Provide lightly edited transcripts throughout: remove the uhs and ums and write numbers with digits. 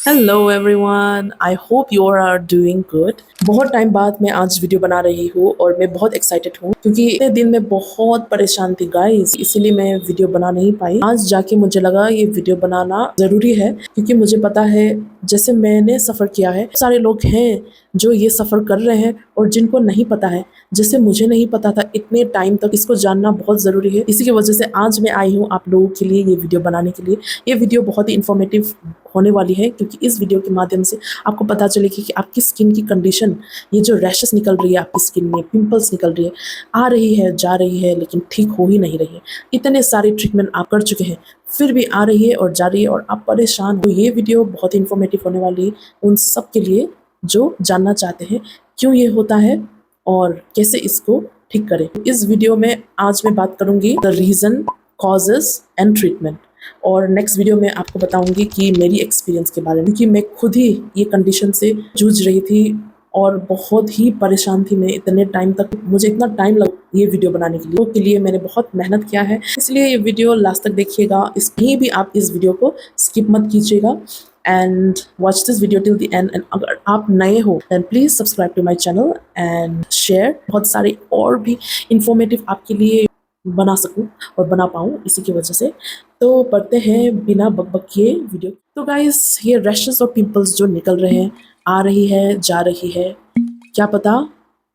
Hello everyone, I hope you are doing good. बहुत time बाद मैं आज वीडियो बना रही हूँ और मैं बहुत एक्साइटेड हूँ क्योंकि इतने दिन में बहुत परेशान थी गाइस, इसीलिए मैं वीडियो बना नहीं पाई। आज जाके मुझे लगा ये वीडियो बनाना ज़रूरी है क्योंकि मुझे पता है जैसे मैंने सफ़र किया है, सारे लोग हैं जो ये सफ़र कर रहे हैं और जिनको नहीं पता है, जैसे मुझे नहीं पता था इतने टाइम तक। इसको जानना बहुत ज़रूरी है। इसी की वजह से आज मैं आई हूँ आप लोगों के लिए ये वीडियो बनाने के लिए। ये वीडियो बहुत ही इन्फॉर्मेटिव होने वाली है क्योंकि इस वीडियो के माध्यम से आपको पता चलेगी कि आपकी स्किन की कंडीशन, ये जो रैशेस निकल रही है आपकी स्किन में, पिंपल्स निकल रही है, आ रही है जा रही है लेकिन ठीक हो ही नहीं रही है। इतने सारे ट्रीटमेंट आप कर चुके हैं फिर भी आ रही है और जा रही है और आप परेशान हो। ये वीडियो बहुत ही इन्फॉर्मेटिव होने वाली है उन सब के लिए जो जानना चाहते हैं क्यों ये होता है और कैसे इसको ठीक करें। इस वीडियो में आज मैं बात करूंगी the reason, causes and treatment, और नेक्स्ट वीडियो में आपको बताऊंगी कि मेरी एक्सपीरियंस के बारे में, क्योंकि मैं खुद ही ये कंडीशन से जूझ रही थी और बहुत ही परेशान थी मैं इतने टाइम तक। मुझे इतना टाइम लगा ये वीडियो बनाने के लिए मैंने बहुत मेहनत किया है, इसलिए ये वीडियो लास्ट तक देखिएगा। इसमें भी आप इस वीडियो को स्किप मत कीजिएगा and watch this video till the end. And अगर आप नए हो then please subscribe to my channel and share, बहुत सारे और भी इंफॉर्मेटिव आपके लिए बना सकूं और बना पाऊं इसी की वजह से। तो पढ़ते हैं बिना बकबक किए वीडियो। तो गाइस, ये रैशेस और पिंपल्स जो निकल रहे हैं, आ रही है जा रही है, क्या पता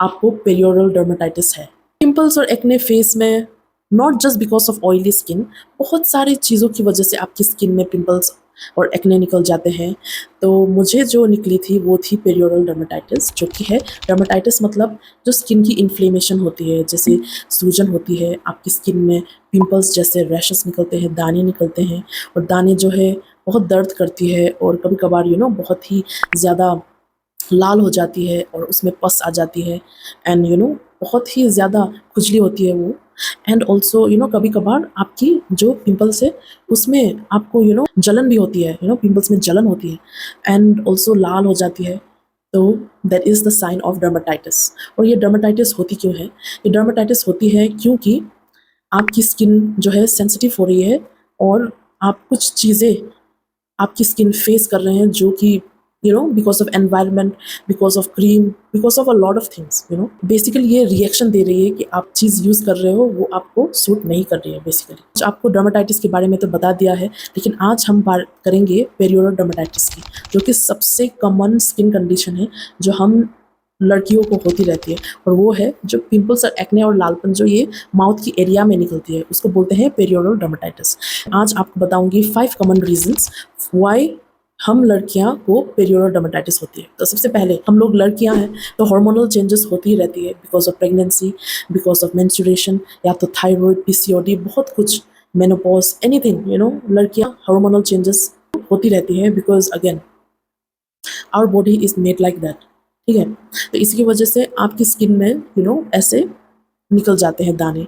आपको पेरियोरल डर्मेटाइटिस है। पिंपल्स और एक्ने फेस में not just because of oily skin, बहुत सारी चीज़ों की वजह से आपकी स्किन में पिंपल्स और एक्ने निकल जाते हैं। तो मुझे जो निकली थी वो थी पेरियोरल डर्मेटाइटिस, जो कि है डर्मेटाइटिस मतलब जो स्किन की इन्फ्लेमेशन होती है, जैसे सूजन होती है आपकी स्किन में, पिंपल्स जैसे रैशेस निकलते हैं, दाने निकलते हैं और दाने जो है बहुत दर्द करती है और कभी कभार बहुत ही ज़्यादा लाल हो जाती है और उसमें पस आ जाती है एंड बहुत ही ज़्यादा खुजली होती है वो। एंड ऑल्सो कभी कभार आपकी जो पिंपल्स है उसमें आपको जलन भी होती है, पिंपल्स में जलन होती है एंड ऑल्सो लाल हो जाती है। तो that is the sign of dermatitis. और ये डर्मेटाइटिस होती क्यों है? ये डर्मेटाइटिस होती है क्योंकि आपकी स्किन जो है सेंसिटिव हो रही है और आप कुछ चीज़ें आपकी स्किन फेस कर रहे हैं जो कि because of environment, because of cream, because of a lot of things, basically ये रिएक्शन दे रही है कि आप चीज़ यूज़ कर रहे हो वो आपको सूट नहीं कर रही है। बेसिकली जो आपको डर्मेटाइटिस के बारे में तो बता दिया है, लेकिन आज हम बात करेंगे पेरियोरल डर्मेटाइटिस की, जो कि सबसे कॉमन स्किन कंडीशन है जो हम लड़कियों को होती रहती है। और वो है जो पिंपल्स और एक्ने और लालपन जो ये माउथ की एरिया में निकलती है, उसको बोलते हैं पेरियोरल डर्मेटाइटिस। आज आपको बताऊंगी 5 कॉमन रीजंस व्हाई हम लड़कियां को पेरियोरल डर्मेटाइटिस होती है। तो सबसे पहले हम लोग लड़कियां हैं तो हार्मोनल चेंजेस होती ही रहती है, because of pregnancy, because of menstruation, या तो थायराइड, पीसीओडी, बहुत कुछ, मेनोपॉज, एनीथिंग, लड़कियां हार्मोनल चेंजेस होती रहती है because again our body is made like that. ठीक है, तो इसकी वजह से आपकी स्किन में ऐसे निकल जाते हैं दाने।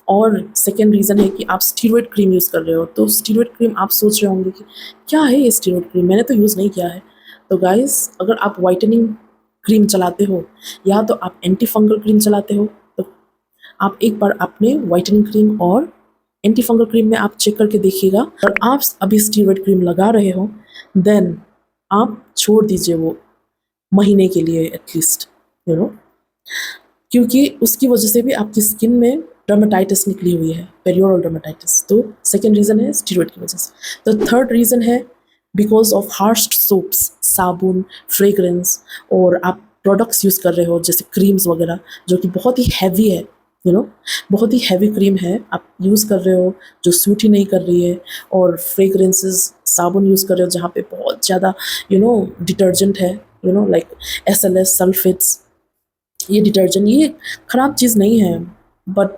और सेकेंड रीज़न है कि आप स्टीरॉयड क्रीम यूज़ कर रहे हो। तो स्टीरॉयड क्रीम आप सोच रहे होंगे कि क्या है ये स्टीरॉयड क्रीम, मैंने तो यूज़ नहीं किया है। तो गाइस, अगर आप वाइटनिंग क्रीम चलाते हो या तो आप एंटी फंगल क्रीम चलाते हो तो आप एक बार अपने वाइटनिंग क्रीम और एंटी फंगल क्रीम में आप चेक करके देखिएगा। और आप अभी स्टीरॉयड क्रीम लगा रहे हो देन आप छोड़ दीजिए वो महीने के लिए एटलीस्ट, क्योंकि उसकी वजह से भी आपकी स्किन में डर्मेटाइटिस निकली हुई है, पेरियोरल डर्मेटाइटिस। तो सेकेंड रीज़न है स्टीरॉयड की वजह से। तो थर्ड रीज़न है बिकॉज ऑफ हार्श सोप्स, साबुन, फ्रेग्रेंस, और आप प्रोडक्ट्स यूज़ कर रहे हो जैसे क्रीम्स वगैरह जो कि बहुत ही हैवी है, बहुत ही हैवी क्रीम है आप यूज़ कर रहे हो जो सूट ही नहीं कर रही है, और फ्रेग्रेंसेस, साबुन यूज़ कर रहे हो जहाँ पे बहुत ज़्यादा डिटर्जेंट है, लाइक SLS, सल्फेट्स। ये डिटर्जेंट ये ख़राब चीज़ नहीं है, बट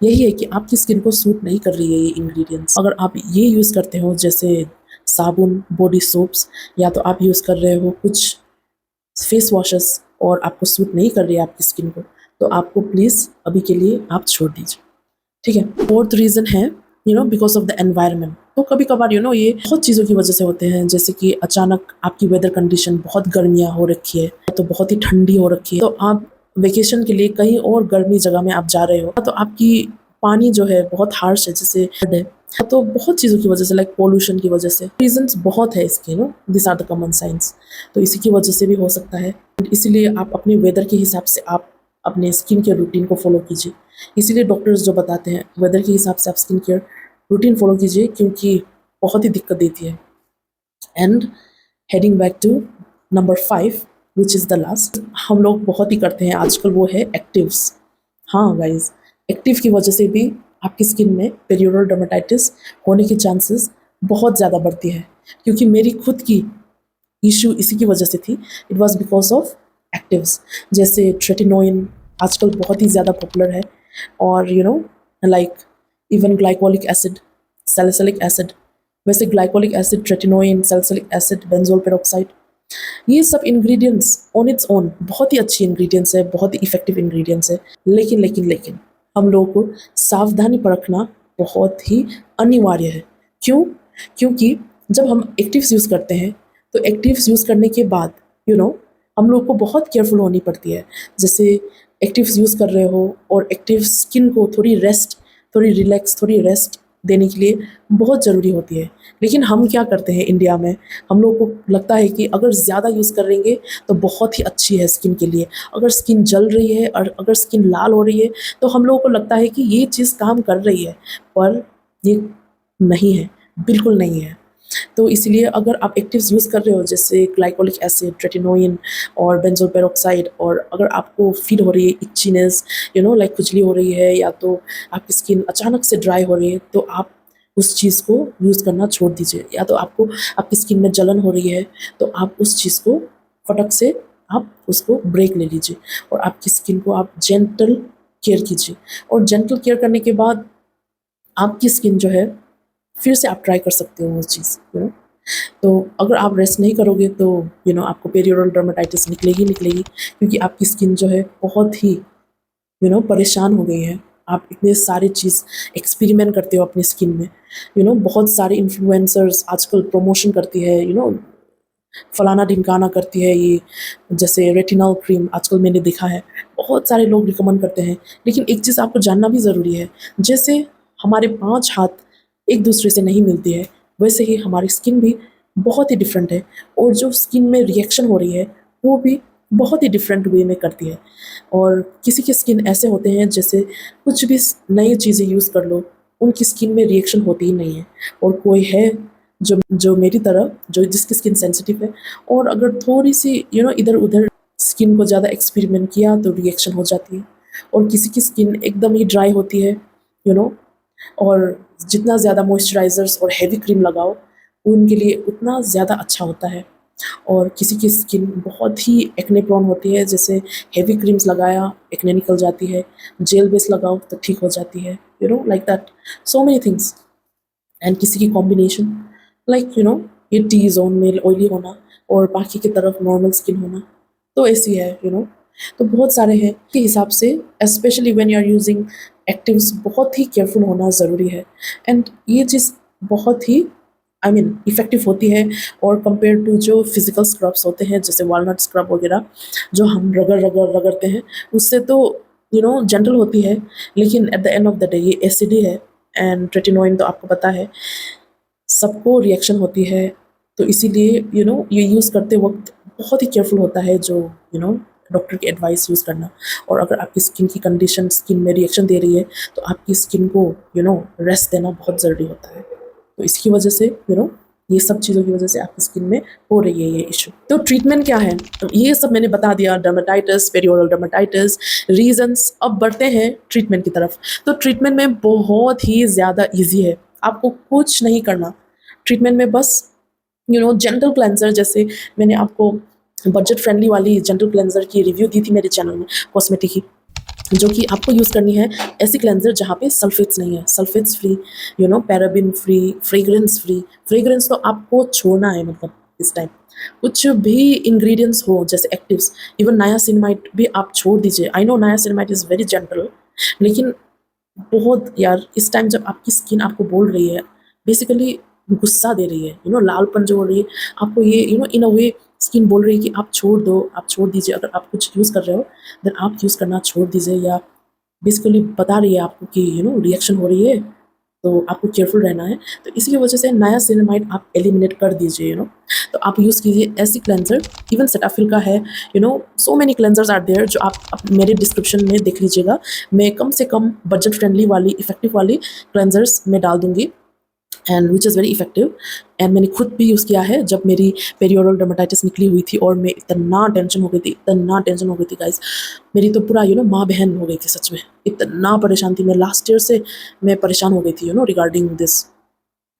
यही है कि आपकी स्किन को सूट नहीं कर रही है ये इंग्रेडिएंट्स। अगर आप ये यूज़ करते हो जैसे साबुन, बॉडी सोप्स, या तो आप यूज़ कर रहे हो कुछ फेस वॉशेस और आपको सूट नहीं कर रही है आपकी स्किन को, तो आपको प्लीज़ अभी के लिए आप छोड़ दीजिए। ठीक है। फोर्थ रीज़न है बिकॉज ऑफ द एनवायरनमेंट। तो कभी कभार ये बहुत चीज़ों की वजह से होते हैं, जैसे कि अचानक आपकी वेदर कंडीशन, बहुत गर्मियाँ हो रखी है तो बहुत ही ठंडी हो रखी है, तो आप वेकेशन के लिए कहीं और गर्मी जगह में आप जा रहे हो तो आपकी पानी जो है बहुत हार्श है, जैसे है तो बहुत चीज़ों की वजह से, लाइक पोल्यूशन की वजह से, रीजंस बहुत है इसके, this are the common signs. तो इसी की वजह से भी हो सकता है। इसीलिए आप अपने वेदर के हिसाब से आप अपने स्किन केयर रूटीन को फॉलो कीजिए। इसीलिए डॉक्टर्स जो बताते हैं वेदर के हिसाब से आप स्किन केयर रूटीन फॉलो कीजिए, क्योंकि बहुत ही दिक्कत देती है। And heading back to number 5, which is the last, हम लोग बहुत ही करते हैं आजकल, वो है एक्टिव्स। हाँ गाइज, एक्टिव की वजह से भी आपकी स्किन में पेरियोडल डर्मेटाइटिस होने की चांसेस बहुत ज़्यादा बढ़ती है। क्योंकि मेरी खुद की इशू इसी की वजह से थी। It was because of actives, जैसे ट्रेटिनोइन आजकल बहुत ही ज़्यादा पॉपुलर है, और like even glycolic acid, salicylic acid. वैसे glycolic acid, tretinoin, salicylic acid, benzoyl peroxide, ये सब इंग्रेडिएंट्स ऑन इट्स ओन बहुत ही अच्छी इंग्रेडिएंट्स है, बहुत ही इफेक्टिव इंग्रेडिएंट्स है। लेकिन हम लोगों को सावधानी परखना बहुत ही अनिवार्य है। क्यों? क्योंकि जब हम एक्टिव्स यूज़ करते हैं तो एक्टिव्स यूज़ करने के बाद हम लोग को बहुत केयरफुल होनी पड़ती है। जैसे एक्टिव्स यूज़ कर रहे हो और एक्टिव स्किन को थोड़ी रेस्ट, थोड़ी रिलैक्स, थोड़ी रेस्ट देने के लिए बहुत ज़रूरी होती है। लेकिन हम क्या करते हैं इंडिया में, हम लोग को लगता है कि अगर ज़्यादा यूज़ करेंगे तो बहुत ही अच्छी है स्किन के लिए। अगर स्किन जल रही है और अगर स्किन लाल हो रही है तो हम लोगों को लगता है कि ये चीज़ काम कर रही है, पर ये नहीं है, बिल्कुल नहीं है। तो इसलिए अगर आप एक्टिव्स यूज़ कर रहे हो जैसे ग्लाइकोलिक एसिड, ट्रेटिनोइन और बेंजोल पेरोक्साइड, और अगर आपको फील हो रही है इच्चीनेस, लाइक खुजली हो रही है, या तो आपकी स्किन अचानक से ड्राई हो रही है, तो आप उस चीज़ को यूज़ करना छोड़ दीजिए। या तो आपको आपकी स्किन में जलन हो रही है तो आप उस चीज़ को फटक से आप उसको ब्रेक ले लीजिए और आपकी स्किन को आप जेंटल केयर कीजिए। और जेंटल केयर करने के बाद आपकी स्किन जो है फिर से आप ट्राई कर सकते हो वो चीज़। तो अगर आप रेस्ट नहीं करोगे तो आपको पेरियोडल डर्मेटाइटिस निकलेगी, क्योंकि आपकी स्किन जो है बहुत ही परेशान हो गई है। आप इतने सारे चीज़ एक्सपेरिमेंट करते हो अपनी स्किन में, बहुत सारे इन्फ्लुएंसर्स आजकल प्रमोशन करती है, फलाना ढिमकाना करती है ये, जैसे रेटिनॉल क्रीम आजकल मैंने देखा है बहुत सारे लोग रिकमेंड करते हैं। लेकिन एक चीज़ आपको जानना भी ज़रूरी है, जैसे हमारे 5 हाथ एक दूसरे से नहीं मिलती है, वैसे ही हमारी स्किन भी बहुत ही डिफरेंट है, और जो स्किन में रिएक्शन हो रही है वो भी बहुत ही डिफरेंट वे में करती है। और किसी की स्किन ऐसे होते हैं जैसे कुछ भी नई चीज़ें यूज़ कर लो उनकी स्किन में रिएक्शन होती ही नहीं है, और कोई है जो जो मेरी तरह जो जिसकी स्किन सेंसिटिव है, और अगर थोड़ी सी इधर उधर स्किन को ज़्यादा एक्सपेरिमेंट किया तो रिएक्शन हो जाती है। और किसी की स्किन एकदम ही ड्राई होती है, यू नो और जितना ज़्यादा मॉइस्चराइजर्स और हैवी क्रीम लगाओ उनके लिए उतना ज़्यादा अच्छा होता है। और किसी की स्किन बहुत ही एक्ने प्रोन होती है, जैसे हेवी क्रीम्स लगाया एक्ने निकल जाती है, जेल बेस लगाओ तो ठीक हो जाती है, like that, so many things. And किसी की कॉम्बिनेशन, लाइक ये टी जोन में ऑयली होना और बाकी की तरफ नॉर्मल स्किन होना, तो ऐसी है। तो बहुत सारे हैं के हिसाब से, specially when you are using actives बहुत ही केयरफुल होना ज़रूरी है। एंड ये चीज़ बहुत ही इफ़ेक्टिव होती है, और कंपेयर टू जो फिजिकल स्क्रब्स होते हैं जैसे वॉलनट स्क्रब वगैरह जो हम रगड़ते हैं, उससे तो जेंटल होती है, लेकिन at the end of the day ये एसिड ही है। एंड ट्रेटिनोइन तो आपको पता है सबको रिएक्शन होती है, तो इसीलिए ये यूज़ करते वक्त बहुत ही केयरफुल होता है जो डॉक्टर की एडवाइस यूज़ करना। और अगर आपकी स्किन की कंडीशन स्किन में रिएक्शन दे रही है तो आपकी स्किन को रेस्ट देना बहुत ज़रूरी होता है। तो इसकी वजह से ये सब चीज़ों की वजह से आपकी स्किन में हो रही है ये इशू। तो ट्रीटमेंट क्या है, तो ये सब मैंने बता दिया, डर्मेटाइटिस, पेरियोडल डर्मेटाइटिस, रीजंस। अब बढ़ते हैं ट्रीटमेंट की तरफ। तो ट्रीटमेंट में बहुत ही ज़्यादा इजी है, आपको कुछ नहीं करना। ट्रीटमेंट में बस जेंटल क्लेंजर, जैसे मैंने आपको बजट फ्रेंडली वाली जेंटल क्लेंजर की रिव्यू दी थी मेरे चैनल में, कॉस्मेटिक की, जो कि आपको यूज़ करनी है ऐसी क्लेंजर जहाँ पे सल्फेट्स नहीं है, sulphates free, paraben free, fragrance free. Fragrance तो आपको छोड़ना है, मतलब इस टाइम कुछ भी इंग्रेडिएंट्स हो जैसे एक्टिव्स, इवन नायासिनमाइड भी आप छोड़ दीजिए। I know niacinamide is very gentle, लेकिन बहुत यार इस टाइम जब आपकी स्किन आपको बोल रही है, बेसिकली गुस्सा दे रही है, लालपन जो हो रही है आपको, ये इन अ वे स्किन बोल रही है कि आप छोड़ दो, आप छोड़ दीजिए। अगर आप कुछ यूज़ कर रहे हो देन आप यूज़ करना छोड़ दीजिए, या बेसिकली बता रही है आपको कि रिएक्शन हो रही है तो आपको केयरफुल रहना है। तो इसी की वजह से नायासिनामाइड आप एलिमिनेट कर दीजिए, तो आप यूज़ कीजिए ऐसी क्लेंजर। इवन सेटाफिल का है, so many cleansers are there जो आप मेरे डिस्क्रिप्शन में देख लीजिएगा। मैं कम से कम बजट फ्रेंडली वाली, इफेक्टिव वाली क्लेंजर्स मैं डाल दूँगी, and which is very effective. And मैंने खुद भी यूज़ किया है जब मेरी पेरियोरल डर्मेटाइटिस निकली हुई थी, और मैं इतना टेंशन हो गई थी, इतना टेंशन हो गई थी गाइस। मेरी तो पूरा माँ बहन हो गई थी सच में, इतना परेशान थी मैं। लास्ट ईयर से मैं परेशान हो गई थी रिगार्डिंग दिस।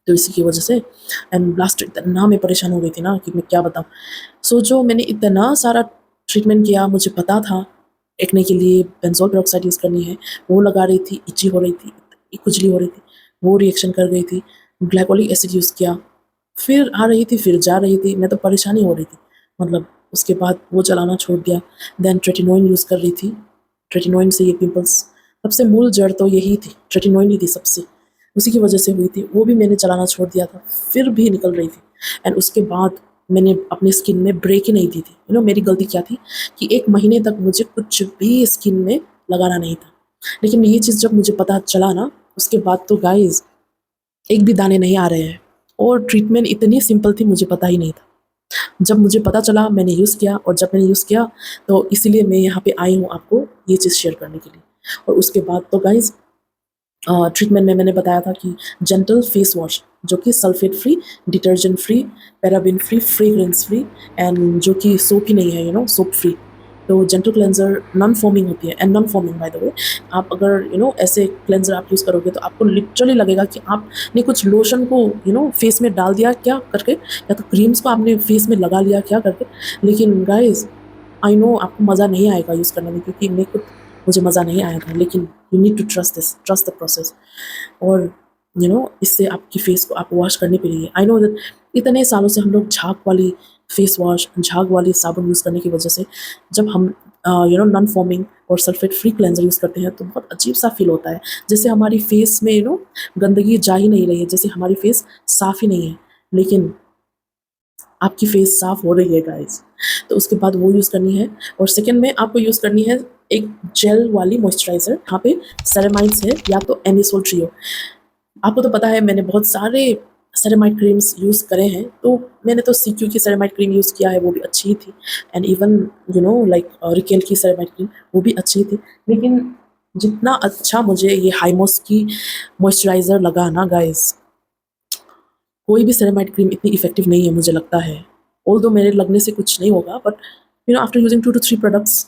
तो इसी की वजह से, एंड लास्ट इतना मैं परेशान हो गई थी ना कि मैं क्या बताऊँ। सोचो, मैंने इतना सारा ट्रीटमेंट किया, मुझे पता था एक्ने के लिए बेंजोल पेरोक्साइड यूज़ करनी है, वो लगा रही थी, इची हो रही थी, खुजली हो रही थी, वो रिएक्शन कर गई थी। ग्लाइकोलिक एसिड यूज़ किया, फिर आ रही थी, फिर जा रही थी, मैं तो परेशानी हो रही थी मतलब। उसके बाद वो चलाना छोड़ दिया। देन ट्रेटिनोइन यूज़ कर रही थी। ट्रेटिनोइन से ये पिंपल्स, सबसे मूल जड़ तो यही थी, ट्रेटिनोइन ही थी सबसे, उसी की वजह से हुई थी। वो भी मैंने चलाना छोड़ दिया था, फिर भी निकल रही थी। एंड उसके बाद मैंने अपनी स्किन में ब्रेक ही नहीं दी थी। मेरी गलती क्या थी कि 1 महीने तक मुझे कुछ भी स्किन में लगाना नहीं था। लेकिन ये चीज़ जब मुझे पता चला ना, उसके बाद तो गाइज़ एक भी दाने नहीं आ रहे हैं, और ट्रीटमेंट इतनी सिंपल थी, मुझे पता ही नहीं था। जब मुझे पता चला मैंने यूज़ किया, और जब मैंने यूज़ किया तो इसीलिए मैं यहाँ पे आई हूँ आपको ये चीज़ शेयर करने के लिए। और उसके बाद तो गाइज़ ट्रीटमेंट में मैंने बताया था कि जेंटल फेस वॉश, जो कि sulphate free, detergent free, paraben free, fragrance free, and जो कि सोप ही नहीं है, सोप फ्री। तो जेंटल क्लेंजर नॉन फॉर्मिंग होती है, and non forming by the way. आप अगर ऐसे क्लेंजर आप यूज़ करोगे तो आपको लिटरली लगेगा कि आपने कुछ लोशन को फेस में डाल दिया क्या करके, या तो क्रीम्स को आपने फेस में लगा लिया क्या करके। लेकिन गाइज, आई नो आपको मज़ा नहीं आएगा यूज़ करने में, क्योंकि मुझे मज़ा नहीं आया था। लेकिन you need to trust the process. और इससे आपकी फेस को आप वॉश करनी पड़ेगी। आई नो दैट इतने सालों से हम लोग झाग वाली फेस वॉश, झाग वाली साबुन यूज़ करने की वजह से, जब हम नॉन फॉर्मिंग और सल्फेट फ्री क्लेंजर यूज़ करते हैं तो बहुत अजीब सा फील होता है, जैसे हमारी फेस में गंदगी जा ही नहीं रही है, जैसे हमारी फेस साफ़ ही नहीं है। लेकिन आपकी फेस साफ़ हो रही है गाइस। तो उसके बाद वो यूज़ करनी है। और सेकंड में आपको यूज़ करनी है एक जेल वाली मॉइस्चराइज़र। यहाँ पे सेरेमाइड्स है, या तो एनिसोल ट्रियो। आपको तो पता है मैंने बहुत सारे सेरेमाइड क्रीम्स यूज़ करे हैं, तो मैंने तो सीक्यू की सेरेमाइड क्रीम यूज़ किया है, वो भी अच्छी ही थी। एंड इवन लाइक रिकेल की सेरेमाइड क्रीम, वो भी अच्छी थी। लेकिन जितना अच्छा मुझे ये हाइमोस की मॉइस्चराइज़र लगा ना गाइस, कोई भी सेरेमाइड क्रीम इतनी इफेक्टिव नहीं है मुझे लगता है। ऑल्दो मेरे लगने से कुछ नहीं होगा, but after using 2 to 3 products,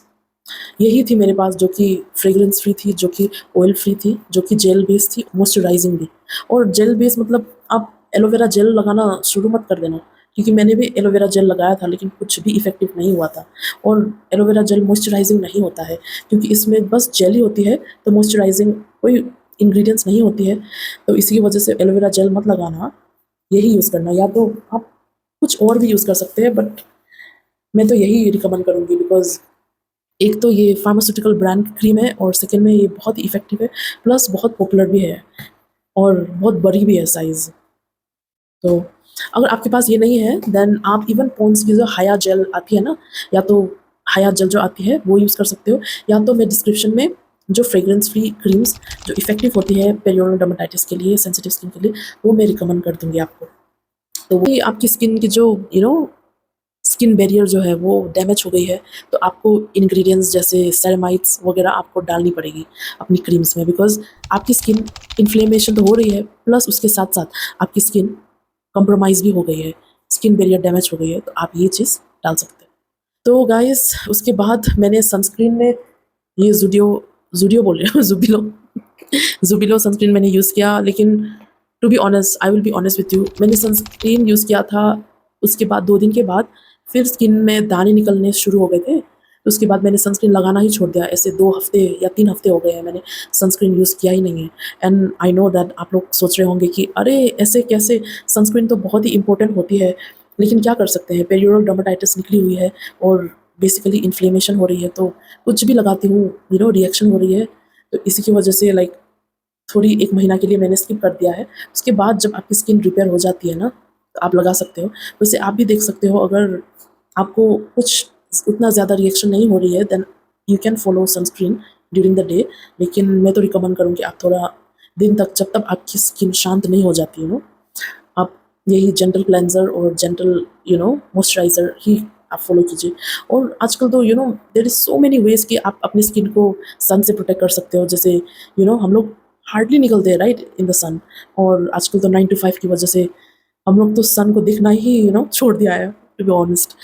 यही थी मेरे पास जो कि फ्रेग्रेंस फ्री थी, जो कि ऑयल फ्री थी, जो कि जेल बेस थी, मॉइस्चराइजिंग भी। और जेल बेस मतलब आप एलोवेरा जेल लगाना शुरू मत कर देना, क्योंकि मैंने भी एलोवेरा जेल लगाया था लेकिन कुछ भी इफेक्टिव नहीं हुआ था। और एलोवेरा जेल मॉइस्चराइजिंग नहीं होता है, क्योंकि इसमें बस जेल ही होती है, तो मॉइस्चराइजिंग कोई इंग्रेडिएंट्स नहीं होती है। तो इसी की वजह से एलोवेरा जेल मत लगाना, यही यूज़ करना। या तो आप कुछ और भी यूज़ कर सकते हैं, बट मैं तो यही रिकमेंड करूँगी, बिकॉज़ एक तो ये फार्मास्यूटिकल ब्रांड क्रीम है, और सेकंड में ये बहुत ही इफेक्टिव है, प्लस बहुत पॉपुलर भी है, और बहुत बड़ी भी है साइज़। तो अगर आपके पास ये नहीं है, देन आप इवन पॉन्ड्स की जो हाया जेल आती है ना, या तो हाया जेल जो आती है वो यूज़ कर सकते हो, या तो मैं डिस्क्रिप्शन में जो फ्रेग्रेंस फ्री क्रीम्स जो इफेक्टिव होती है पेरियोरल डर्मेटाइटिस के लिए, सेंसिटिव स्किन के लिए, वो मैं रिकमेंड कर दूँगी आपको। तो वो आपकी स्किन की जो स्किन बैरियर जो है वो डैमेज हो गई है, तो आपको इंग्रेडिएंट्स जैसे सेरेमाइड्स वगैरह आपको डालनी पड़ेगी अपनी क्रीम्स में, बिकॉज़ आपकी स्किन इन्फ्लेमेशन तो हो रही है, प्लस उसके साथ-साथ आपकी स्किन कॉम्प्रोमाइज़ भी हो गई है, स्किन बैरियर डैमेज हो गई है, तो आप ये चीज़ डाल सकते हैं। तो गाइस, उसके बाद मैंने सनस्क्रीन में ये ज़ूडियो बोल रही हूँ, ज़ुबिलो ज़ुबिलो सनस्क्रीन मैंने यूज़ किया। लेकिन to be honest, I will be honest with you, मैंने सनस्क्रीन यूज़ किया था, उसके बाद 2 दिन के बाद फिर स्किन में दाने निकलने शुरू हो गए थे। तो उसके बाद मैंने सनस्क्रीन लगाना ही छोड़ दिया। ऐसे 2 हफ्ते या 3 हफ्ते हो गए हैं मैंने सनस्क्रीन यूज़ किया ही नहीं है। एंड आई नो दैट आप लोग सोच रहे होंगे कि अरे ऐसे कैसे, सनस्क्रीन तो बहुत ही इंपॉर्टेंट होती है। लेकिन क्या कर सकते हैं, पेरियोरल डर्मेटाइटिस निकली हुई है, और बेसिकली इन्फ्लेमेशन हो रही है, तो कुछ भी लगाती हूँ रिएक्शन हो रही है। तो इसी की वजह से लाइक थोड़ी 1 महीना के लिए मैंने स्किप कर दिया है। उसके बाद जब आपकी स्किन रिपेयर हो जाती है ना, तो आप लगा सकते हो। वैसे आप भी देख सकते हो, अगर आपको कुछ उतना ज़्यादा रिएक्शन नहीं हो रही है, then you can follow sunscreen during the day. लेकिन मैं तो रिकमेंड करूँगी आप थोड़ा दिन तक, जब तक आपकी स्किन शांत नहीं हो जाती, आप यही जेंटल क्लेंजर और जेंटल मॉइस्चराइज़र ही आप फॉलो कीजिए। और आजकल तो there is so many ways कि आप अपनी स्किन को सन से प्रोटेक्ट कर सकते हो। जैसे हम लोग हार्डली निकलते हैं राइट इन द सन, और आजकल तो 9 टू 5 की वजह से हम लोग तो सन को दिखना ही छोड़ दिया है, टू बी ऑनेस्ट।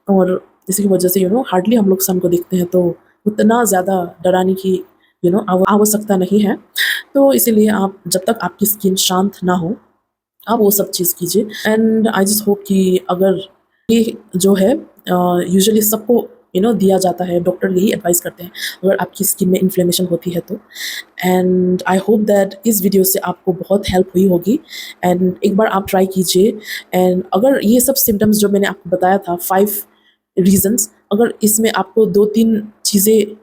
और इसी की वजह से हार्डली हम लोग सन को दिखते हैं, तो उतना ज़्यादा डराने की आवश्यकता नहीं है। तो इसीलिए आप जब तक आपकी स्किन शांत ना हो, आप वो सब चीज़ कीजिए। एंड आई जस्ट होप कि अगर ये जो है यूजुअली सबको दिया जाता है, डॉक्टर यही एडवाइस करते हैं अगर आपकी स्किन में इन्फ्लेमेशन होती है तो। एंड आई होप दैट इस वीडियो से आपको बहुत हेल्प हुई होगी, एंड एक बार आप ट्राई कीजिए। एंड अगर ये सब सिम्टम्स जो मैंने आपको बताया था, 5 रीजंस, अगर इसमें आपको 2-3 चीज़ें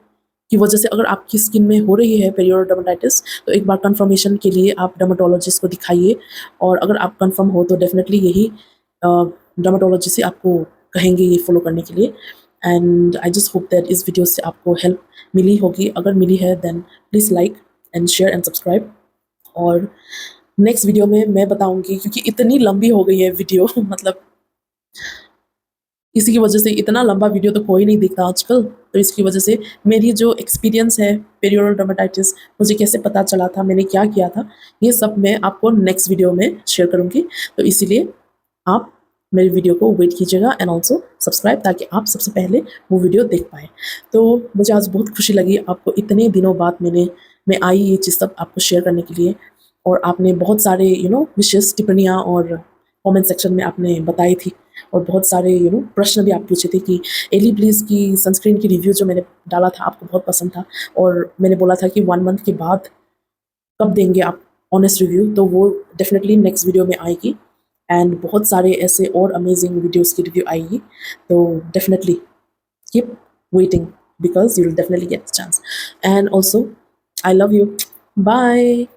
की वजह से अगर आपकी स्किन में हो रही है पेरियोडल डर्मेटाइटिस, तो एक बार कंफर्मेशन के लिए आप डर्मेटोलॉजिस्ट को दिखाइए। और अगर आप कंफर्म हो तो डेफिनेटली यही डर्मेटोलॉजिस्ट से आपको कहेंगे ये फॉलो करने के लिए। And I just hope that इस वीडियो से आपको हेल्प मिली होगी। अगर मिली है then please like and share and subscribe. और नेक्स्ट वीडियो में मैं बताऊंगी, क्योंकि इतनी लंबी हो गई है वीडियो मतलब इसी की वजह से इतना लंबा वीडियो तो कोई नहीं देखता आजकल। तो इसकी वजह से मेरी जो एक्सपीरियंस है पेरियोडल डर्मेटाइटिस, मुझे कैसे पता चला था, मैंने क्या किया था, ये सब मैं आपको नेक्स्ट वीडियो में शेयर करूँगी। तो इसीलिए आप मेरी वीडियो को वेट कीजिएगा एंड ऑल्सो सब्सक्राइब, ताकि आप सबसे पहले वो वीडियो देख पाएँ। तो मुझे आज बहुत खुशी लगी, आपको इतने दिनों बाद मैं आई ये चीज़ सब आपको शेयर करने के लिए। और आपने बहुत सारे विशेष टिप्पणियाँ और कमेंट सेक्शन में आपने बताई थी, और बहुत सारे प्रश्न भी आप पूछे थे कि एली ब्लिस की सनस्क्रीन की रिव्यू जो मैंने डाला था आपको बहुत पसंद था, और मैंने बोला था कि 1 मंथ के बाद कब देंगे आप ऑनेस्ट रिव्यू, तो वो डेफिनेटली नेक्स्ट वीडियो में आएगी। एंड बहुत सारे ऐसे और अमेजिंग वीडियोस की रिव्यू आएगी, तो definitely keep waiting because you will definitely get the chance. And also, I love you. Bye.